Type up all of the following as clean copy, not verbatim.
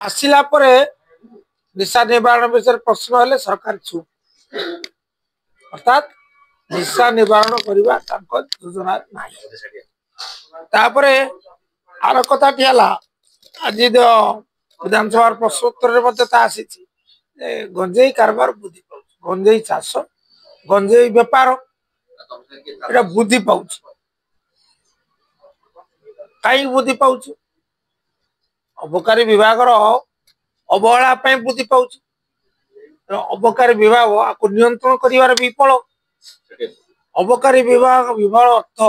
आसिला परे निशा निवारण विषय प्रश्न हेले सरकार चुप अर्थात निशा निवारण करवा योजना तापरे आर कथाटी आज विधानसभा प्रश्नोत्तर आसी गंजेई कारबार बुद्धि पाँच गंजेई चाष गंजेई बेपार ये बुद्धि पाँच कहीं बुद्धि पाँच अबकारी विभाग अवहेला बुद्धि पाँच अबकारी विभाग आपको नियंत्रण कर विफल अबकारी विभाग विफल अर्थ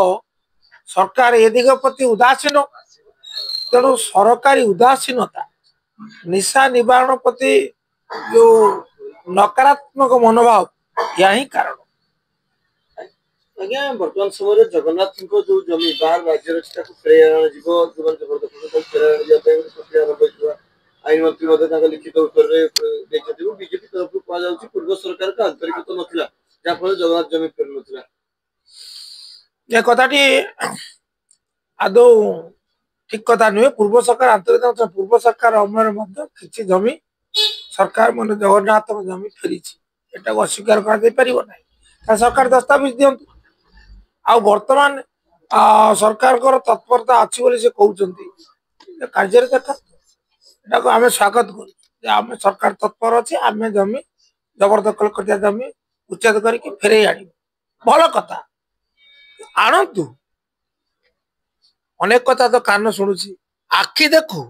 सरकार ए दिग प्रति उदासीन तेणु सरकारी उदासीनता निशा निवारण प्रति जो नकारात्मक मनोभाव या ही कारण। आज्ञा बर्तमान समय जगन्नाथ जो जमी बाहर राज्य आईन मंत्री लिखित उत्तर बीजेपी तरफ कह पूर्व सरकार का आंतरिकता नाला जहाँफल जगन्नाथ जमी फेर ना कथाटी आदौ ठीक कथा नुहे पूर्व सरकार आंतरिक पूर्व सरकार अमल कि जमी सरकार मन जगन्नाथ जमी फेरी अस्वीकार कर सरकार दस्तावेज दिंतु आ बर्तमान सरकार तत्परता अच्छी से कहते कार्य देखा आम स्वागत कर सरकार तत्पर अच्छे आम जमी जबरदखल कर जमी उच्छेद करके फेरे आण भल कथा आणतु अनेक कथा तो कान शुणुची आखि देखु